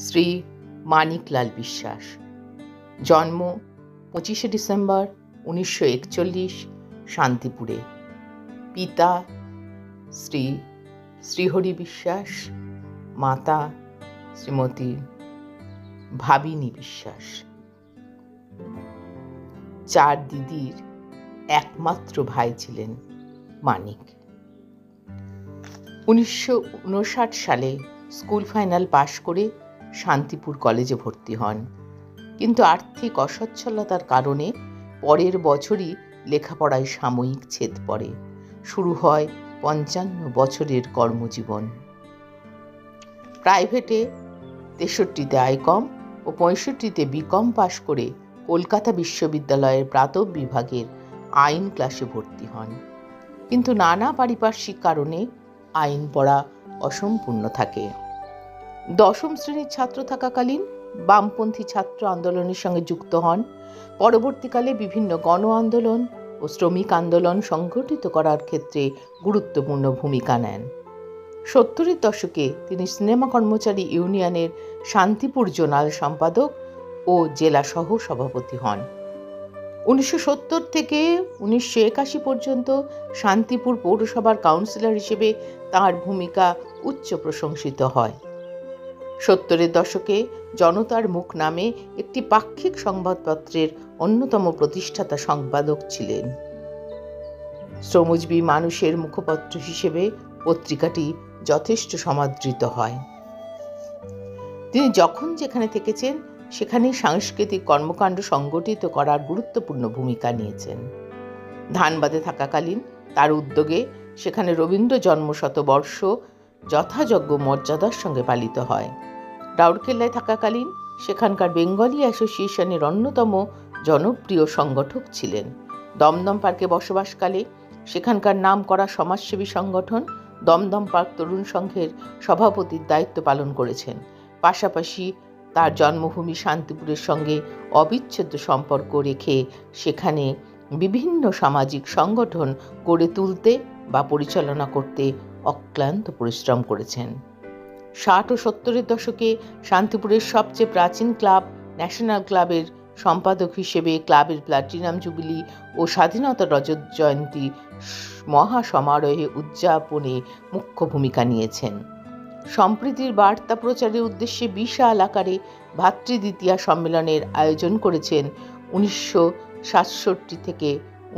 শ্রী মানিকলাল বিশ্বাস। জন্ম 25শে ডিসেম্বর 1941 শান্তিপুরে। পিতা শ্রী শ্রীহরি বিশ্বাস, মাতা শ্রীমতী ভাবিনী বিশ্বাস। 4 দিদির একমাত্র ভাই ছিলেন মানিক। 1959 সালে স্কুল ফাইনাল পাশ করে শান্তিপুর কলেজে ভর্তি হন, কিন্তু আর্থিক অসচ্ছলতার কারণে পরের বছরই লেখাপড়ায় সাময়িক ছেদ পড়ে। শুরু হয় 55 বছরের কর্মজীবন। প্রাইভেটে 63তে আইকম ও 65তে বিকম পাশ করে কলকাতা বিশ্ববিদ্যালয়ের প্রাতঃ বিভাগের আইন ক্লাসে ভর্তি হন, কিন্তু নানা পারিপার্শ্বিক কারণে আইন পড়া অসম্পূর্ণ থাকে। 10ম শ্রেণীর ছাত্র থাকাকালীন বামপন্থী ছাত্র আন্দোলনের সঙ্গে যুক্ত হন। পরবর্তীকালে বিভিন্ন গণ আন্দোলন ও শ্রমিক আন্দোলন সংগঠিত করার ক্ষেত্রে গুরুত্বপূর্ণ ভূমিকা নেন। 70-এর দশকে তিনি সিনেমা কর্মচারী ইউনিয়নের শান্তিপুর জোনাল সম্পাদক ও জেলা সহ সভাপতি হন। 1970 থেকে 1981 পর্যন্ত শান্তিপুর পৌরসভার কাউন্সিলর হিসেবে তাঁর ভূমিকা উচ্চ প্রশংসিত হয়। 70-এর দশকে জনতার মুখ নামে একটি পাক্ষিক সংবাদপত্রের অন্যতম প্রতিষ্ঠাতা সম্পাদক ছিলেন। শ্রমজীবী মানুষের মুখপত্র হিসেবে পত্রিকাটি যথেষ্ট সমাদৃত হয়। তিনি যখন যেখানে থেকেছেন সেখানেই সাংস্কৃতিক কর্মকাণ্ড সংগঠিত করার গুরুত্বপূর্ণ ভূমিকা নিয়েছেন। ধানবাদে থাকাকালীন তার উদ্যোগে সেখানে রবীন্দ্র জন্মশতবর্ষ যথাযোগ্য মর্যাদার সঙ্গে পালিত হয়। রাউরকেল্লায় থাকাকালীন সেখানকার বেঙ্গলি অ্যাসোসিয়েশনের অন্যতম জনপ্রিয় সংগঠক ছিলেন। দমদম পার্কে বসবাসকালে সেখানকার নামকরা সমাজসেবী সংগঠন দমদম পার্ক তরুণ সংঘের সভাপতির দায়িত্ব পালন করেছেন। পাশাপাশি তার জন্মভূমি শান্তিপুরের সঙ্গে অবিচ্ছেদ্য সম্পর্ক রেখে সেখানে বিভিন্ন সামাজিক সংগঠন গড়ে তুলতে বা পরিচালনা করতে অক্লান্ত পরিশ্রম করেছেন। 60 ও 70-এর দশকে শান্তিপুরের সবচেয়ে প্রাচীন ক্লাব ন্যাশনাল ক্লাবের সম্পাদক হিসেবে ক্লাবের প্লাটিনাম জুবিলি ও স্বাধীনতা রজত জয়ন্তী মহাসমারোহে উদযাপনে মুখ্য ভূমিকা নিয়েছেন। সম্প্রীতির বার্তা প্রচারের উদ্দেশ্যে বিশাল আকারে ভাতৃদ্বিতীয়া সম্মেলনের আয়োজন করেছেন 1967 থেকে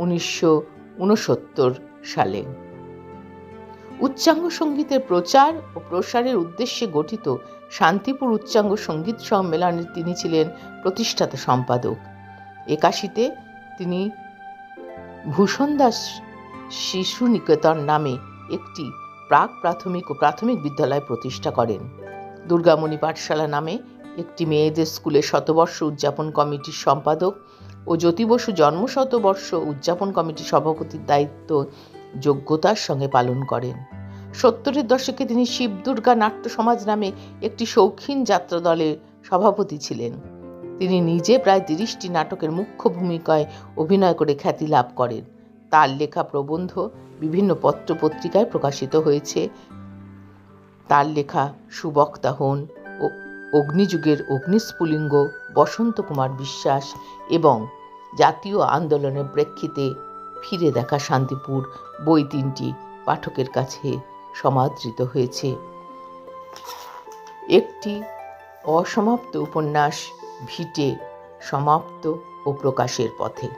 1969 সালে। উচ্চাঙ্গ সঙ্গীতের প্রচার ও প্রসারের উদ্দেশ্যে গঠিত শান্তিপুর উচ্চাঙ্গ সঙ্গীত সম্মেলনের তিনি ছিলেন প্রতিষ্ঠাতা সম্পাদক। 81-তে তিনি ভূষণ দাস শিশু নিকেতন নামে একটি প্রাক প্রাথমিক ও প্রাথমিক বিদ্যালয় প্রতিষ্ঠা করেন। দুর্গামণি পাঠশালা নামে একটি মেয়েদের স্কুলের শতবর্ষ উদযাপন কমিটির সম্পাদক ও জ্যোতি বসু জন্মশতবর্ষ উদযাপন কমিটির সভাপতির দায়িত্ব যোগ্যতার সঙ্গে পালন করেন। 70-এর দশকে তিনি শিবদুর্গা নাট্য সমাজ নামে একটি শৌখিন যাত্রা দলের সভাপতি ছিলেন। তিনি নিজে প্রায় 30টি নাটকের মুখ্য ভূমিকায় অভিনয় করে খ্যাতি লাভ করেন। তার লেখা প্রবন্ধ বিভিন্ন পত্রপত্রিকায় প্রকাশিত হয়েছে। তার লেখা সুবক্তা হন ও অগ্নিযুগের অগ্নিস্ফুলিঙ্গ, বসন্ত কুমার বিশ্বাস এবং জাতীয় আন্দোলনের প্রেক্ষিতে ফিরে দেখা শান্তিপুর বই 3টি পাঠকের কাছে সমাদৃত হয়েছে। একটি অসমাপ্ত উপন্যাস ভিটে সমাপ্ত ও প্রকাশের পথে।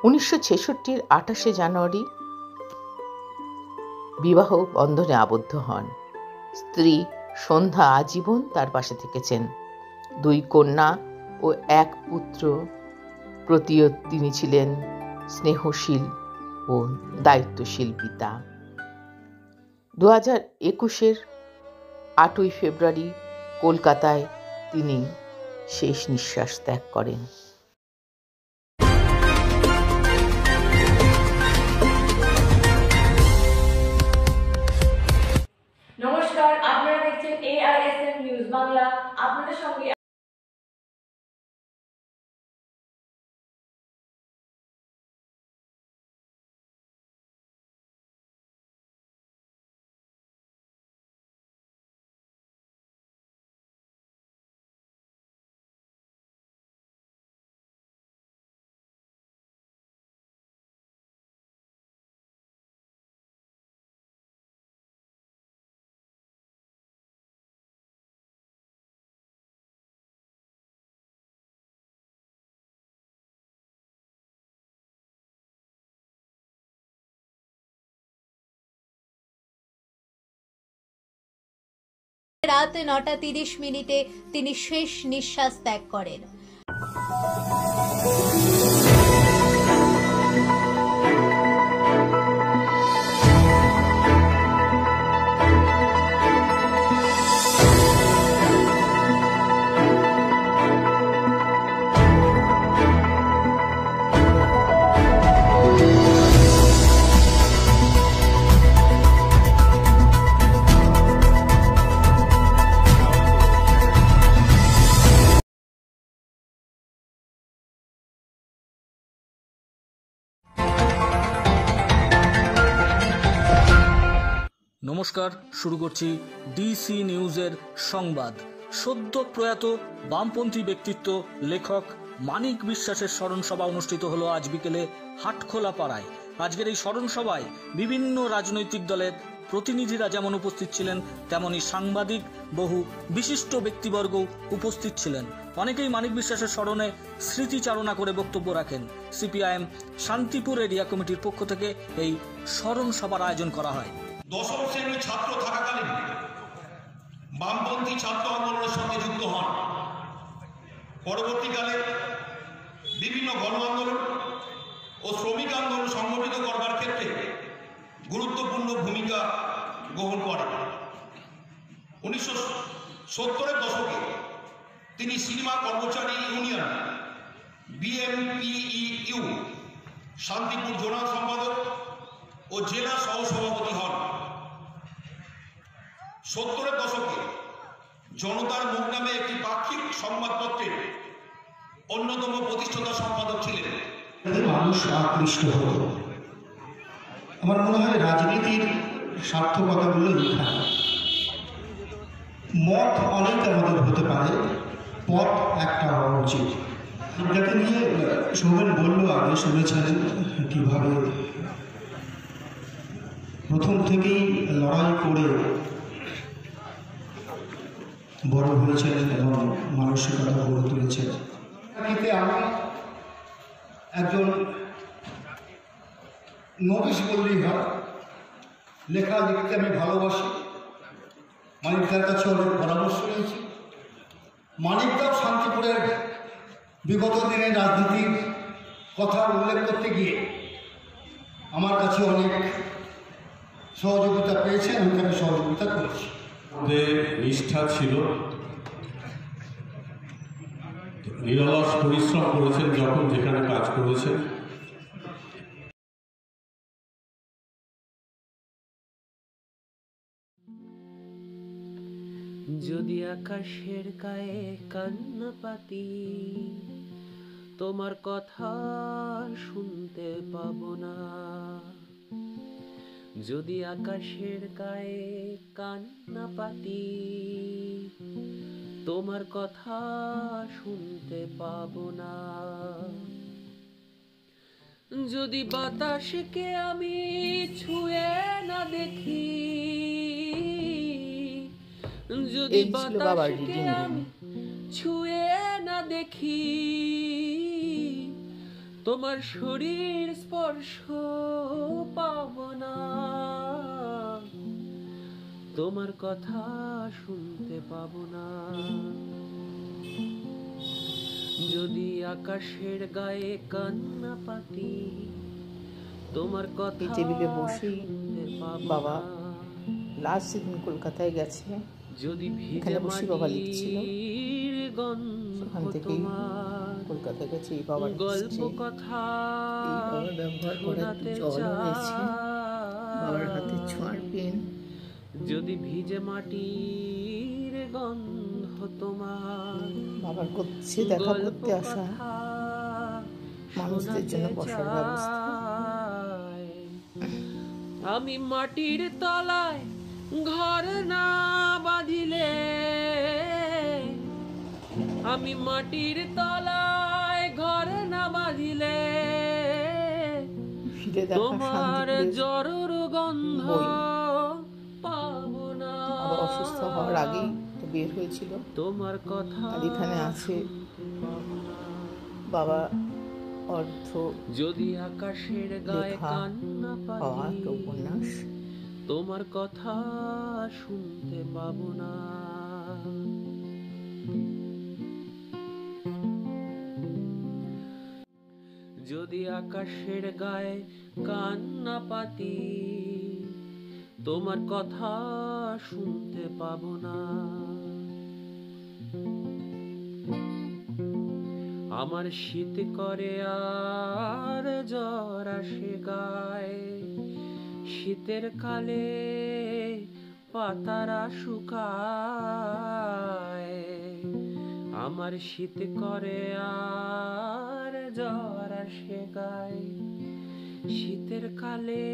1966-র 28শে জানুয়ারি বিবাহ বন্ধনে আবদ্ধ হন। স্ত্রী সন্ধ্যা আজীবন তার পাশে থেকেছেন। 2 কন্যা ও 1 পুত্র প্রতিও তিনি ছিলেন স্নেহশীল ও দায়িত্বশীল পিতা। 2021-এর 8ই ফেব্রুয়ারি কলকাতায় তিনি শেষ নিঃশ্বাস ত্যাগ করেন। নমস্কার, আপনারা দেখছেন AISM নিউজ বাংলা। আপনাদের সঙ্গে রাত 9:30 তিনি শেষ নিঃশ্বাস ত্যাগ করেন। নমস্কার, শুরু করছি ডিসি নিউজের সংবাদ। সদ্য প্রয়াত বামপন্থী ব্যক্তিত্ব লেখক মানিক বিশ্বাসের স্মরণ সভা অনুষ্ঠিত হলো আজ বিকেলে হাটখোলা পাড়ায়। আজকের এই স্মরণ সভায় বিভিন্ন রাজনৈতিক দলের প্রতিনিধিরা যেমন উপস্থিত ছিলেন, তেমনি সাংবাদিক, বহু বিশিষ্ট ব্যক্তিবর্গ উপস্থিত ছিলেন। অনেকেই মানিক বিশ্বাসের স্মরণে স্মৃতিচারণা করে বক্তব্য রাখেন। সিপিআইএম শান্তিপুর এরিয়া কমিটির পক্ষ থেকে এই স্মরণ সভার আয়োজন করা হয়। দশম শ্রেণীর ছাত্র থাকাকালীন বামপন্থী ছাত্র আন্দোলনের সঙ্গে যুক্ত হন। পরবর্তীকালে বিভিন্ন গণ আন্দোলন ও শ্রমিক আন্দোলন সংগঠিত করবার ক্ষেত্রে গুরুত্বপূর্ণ ভূমিকা গ্রহণ করেন। 1970-এর দশকে তিনি সিনেমা কর্মচারী ইউনিয়ন BMPEU শান্তিপুর জোনাল সম্পাদক ও জেলা সহসভাপতি হন। 70-এর দশকে জনতার মুখ নামে একটি পাক্ষিক সংবাদপত্রের অন্যতম প্রতিষ্ঠাতা সম্পাদক ছিলেন। মানুষ আকৃষ্ট হল। আমার মনে হয় রাজনীতির সার্থকতাগুলো এখানে। মত অনেক আমাদের হতে পারে, পথ একটা হওয়া উচিত। এটাকে নিয়ে সৌমেন বললো, আগে শুনেছেন কিভাবে প্রথম থেকেই লড়াই করে বড় হয়েছেন এবং মানসিকতা গড়ে তুলেছেন। এতে আমি একজন নোটিশ বললেই হয়, লেখা লিখতে আমি ভালোবাসি। মানিকদার কাছে অনেক পরামর্শ নিয়েছি। মানিকদাও শান্তিপুরের বিগত দিনের রাজনীতির কথা উল্লেখ করতে গিয়ে আমার কাছে অনেক সহযোগিতা পেয়েছেন, আমি তাকে সহযোগিতা করেছি। নিষ্ঠা ছিল, নিরলস পরিশ্রম করেছেন যখন যেখানে কাজ করেছেন। যদি আকাশের গায়ে কান্না পাতি, তোমার কথা শুনতে পাবো না। যদি আকাশের গায়ে কান্না পাতি, তোমার কথা শুনতে পাবো না। যদি বাতাসকে আমি ছুঁয়ে না দেখি, যদি বাতাসকে আমি ছুঁয়ে না দেখি, তোমার শরীর স্পর্শ পাবো না। তোমার কথা শুনতে পাবো না। যদি আকাশের গায়ে কান্না পাতি, তোমার কথা টেবিলে বসেই বাবা লাস্ট যেদিন কলকাতায় গেছে, যদি এখানে বসে বাবা লিখছিল, সেখান থেকেই তোমার কলকাতা গেছে। এই বাবার গল্প কথা ব্যবহার করা জল রয়েছে, বাবার হাতে ছোঁয়ার পেন। যদি ভিজে মাটির গন্ধ তোমার, বাবার করছে দেখা করতে আসা মানুষদের জন্য বসার ব্যবস্থা। আমি মাটির তলায় ঘর না বাঁধিলে, আমি মাটির তলায় ঘর না বাঁধিলে, তোমার জ্বরের গন্ধ পাবো না। অসুস্থ হওয়ার আগেই তো বের হয়েছিল। তোমার কথা আর এখানে আছে বাবা অর্থ যদি আকাশের গায়ে কান্না পাতি, উপন্যাস। তোমার কথা শুনতে পাবো না। যদি আকাশের গায়ে কান্না পাতি তোমার কথা শুনতে পাবো না। আমার শীত করে আর জ্বর আসে গায়ে, শীতের কালে পাতারা শুকায়। আমার শীত করে আর জ্বর আসে গায়ে, শীতের কালে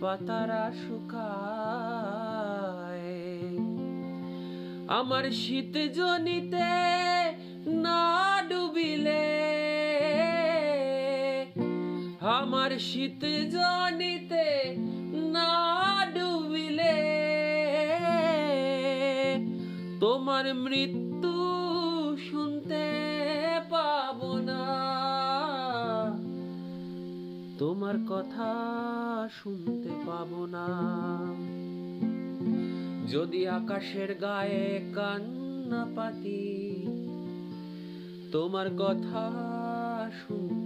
পাতারা শুকায়। আমার শীত জনিতে না ডুবিলে, আমার শীত জনিতে না ডুবিলে তোমার মৃত্যু শুনতে পাবো না, তোমার কথা শুনতে পাবো না। যদি আকাশের গায়ে কান্না পাতি তোমার কথা শুনতে